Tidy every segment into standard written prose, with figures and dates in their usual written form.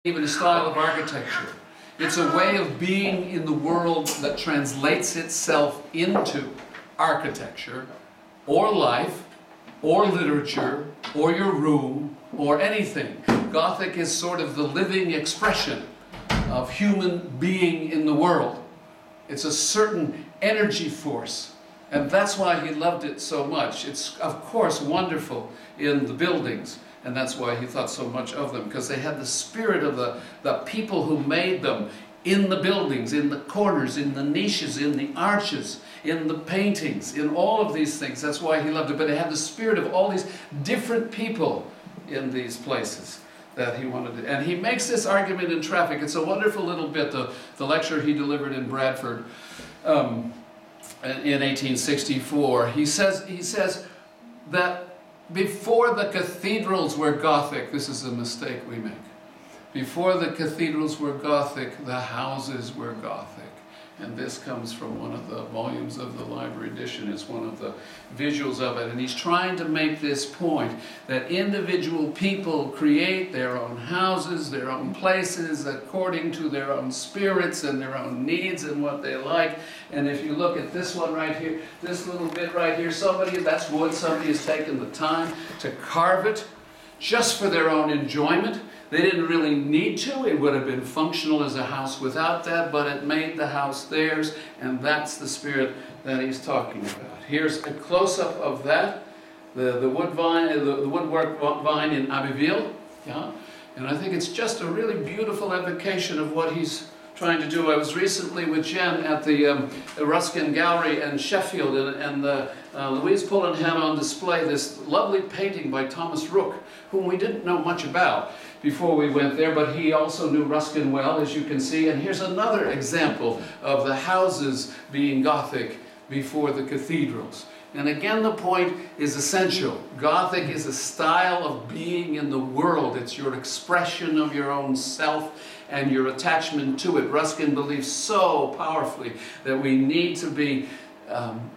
even a style of architecture. It's a way of being in the world that translates itself into architecture, or life, or literature, or your room, or anything. Gothic is sort of the living expression of human being in the world. It's a certain energy force, and that's why he loved it so much. It's, of course, wonderful in the buildings, and that's why he thought so much of them, because they had the spirit of the people who made them in the buildings, in the corners, in the niches, in the arches, in the paintings, in all of these things. That's why he loved it. But it had the spirit of all these different people in these places that he wanted to. And he makes this argument in traffic. It's a wonderful little bit, the lecture he delivered in Brantwood in 1864. He says that before the cathedrals were Gothic, this is a mistake we make. Before the cathedrals were Gothic, the houses were Gothic. And this comes from one of the volumes of the library edition. It's one of the visuals of it. And he's trying to make this point that individual people create their own houses, their own places, according to their own spirits and their own needs and what they like. And if you look at this one right here, this little bit right here, that's wood, somebody has taken the time to carve it just for their own enjoyment. They didn't really need to. It would have been functional as a house without that, but it made the house theirs, and that's the spirit that he's talking about. Here's a close-up of that, the wood vine, the woodwork vine in Abbeville, yeah? And I think it's just a really beautiful evocation of what he's trying to do. I was recently with Jen at the Ruskin Gallery in Sheffield, and Louise Pullen had on display this lovely painting by Thomas Rook, whom we didn't know much about before we went there, but he also knew Ruskin well, as you can see. And here's another example of the houses being Gothic before the cathedrals. And again, the point is essential. Gothic is a style of being in the world. It's your expression of your own self and your attachment to it. Ruskin believes so powerfully that we need to be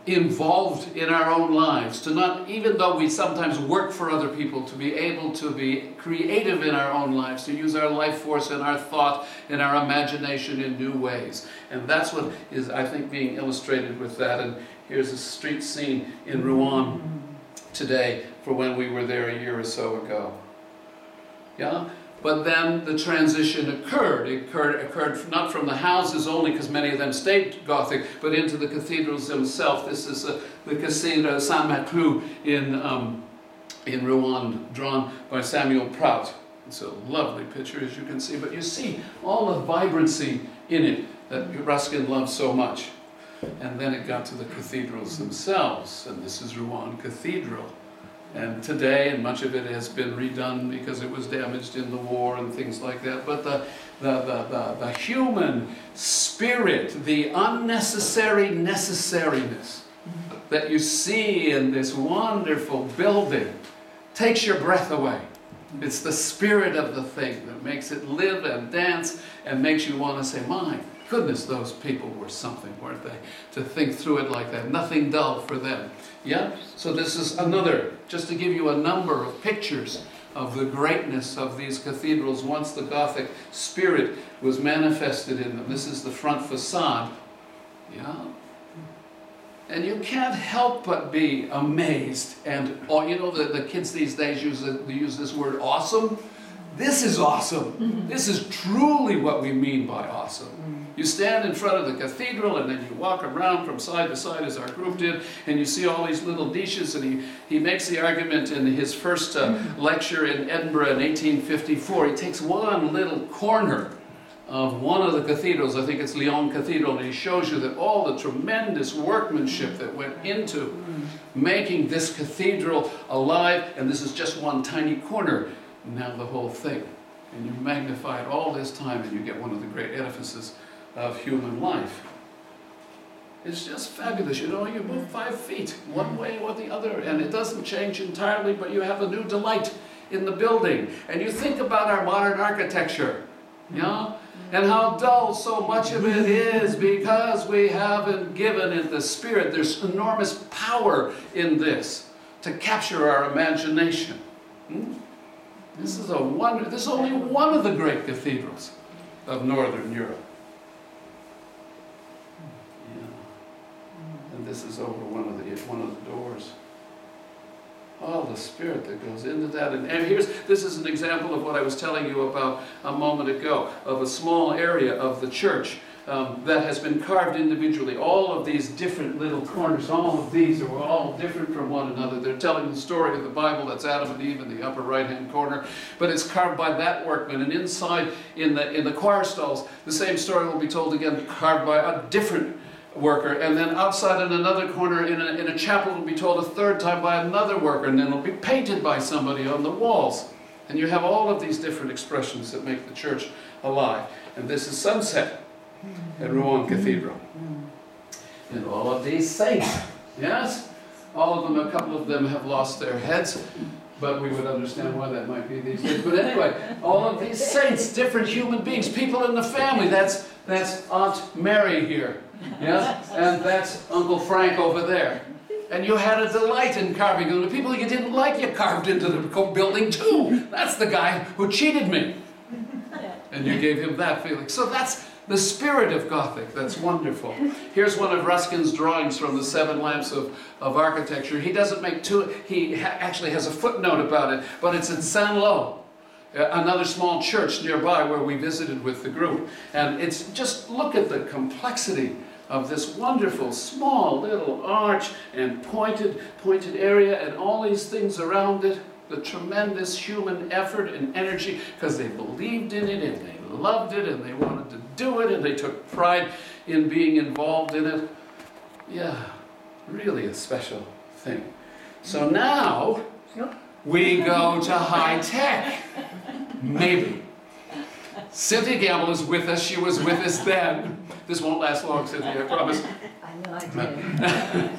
involved in our own lives, to not, even though we sometimes work for other people, to be able to be creative in our own lives, to use our life force and our thought and our imagination in new ways. And that's what is, I think, being illustrated with that. And here's a street scene in Rouen today for when we were there a year or so ago. Yeah? But then the transition occurred. It occurred not from the houses only, because many of them stayed Gothic, but into the cathedrals themselves. This is the Cathedral Saint-Maclou in Rouen, drawn by Samuel Prout. It's a lovely picture, as you can see. But you see all the vibrancy in it that Ruskin loved so much. And then it got to the cathedrals themselves, and this is Rouen Cathedral. And today, and much of it has been redone because it was damaged in the war and things like that. But the human spirit, the unnecessary necessariness that you see in this wonderful building takes your breath away. It's the spirit of the thing that makes it live and dance and makes you want to say, my goodness, those people were something, weren't they? To think through it like that. Nothing dull for them. Yeah? So this is another, just to give you a number of pictures of the greatness of these cathedrals once the Gothic spirit was manifested in them. This is the front facade. Yeah? And you can't help but be amazed. And, you know, the kids these days use this word awesome. This is awesome. This is truly what we mean by awesome. You stand in front of the cathedral and then you walk around from side to side, as our group did, and you see all these little niches. And he makes the argument in his first lecture in Edinburgh in 1854. He takes one little corner of one of the cathedrals, I think it's Lyon Cathedral, and he shows you that all the tremendous workmanship that went into making this cathedral alive, and this is just one tiny corner. Now the whole thing. And you magnify it all this time and you get one of the great edifices of human life. It's just fabulous. You know, you move 5 feet one way or the other and it doesn't change entirely, but you have a new delight in the building. And you think about our modern architecture, you know, and how dull so much of it is because we haven't given it the spirit. There's enormous power in this to capture our imagination. This is a wonder. This is only one of the great cathedrals of Northern Europe. Yeah. And this is over one of the doors. All the spirit that goes into that. And this is an example of what I was telling you about a moment ago, of a small area of the church that has been carved individually. All of these different little corners, all of these are all different from one another. They're telling the story of the Bible. That's Adam and Eve in the upper right-hand corner. But it's carved by that workman. And inside, in the choir stalls, the same story will be told again, carved by a different worker. And then outside in another corner in a chapel it will be told a third time by another worker. And then it'll be painted by somebody on the walls. And you have all of these different expressions that make the church alive. And this is sunset at Rouen Cathedral. And all of these saints, yes? All of them, a couple of them have lost their heads, but we would understand why that might be these days. But anyway, all of these saints, different human beings, people in the family. That's Aunt Mary here, yes? And that's Uncle Frank over there. And you had a delight in carving them. The people you didn't like, you carved into the building too. That's the guy who cheated me. And you gave him that feeling. So that's the spirit of Gothic. That's wonderful. Here's one of Ruskin's drawings from the Seven Lamps of Architecture. He doesn't make two, he actually has a footnote about it, but it's in Saint-Lô, another small church nearby where we visited with the group. And it's just, look at the complexity of this wonderful small little arch and pointed area and all these things around it. The tremendous human effort and energy, because they believed in it and they loved it and they wanted to do it and they took pride in being involved in it. Yeah, really a special thing. So now we go to high tech. Maybe. Cynthia Gamble is with us. She was with us then. This won't last long, Cynthia, I promise. I know I did.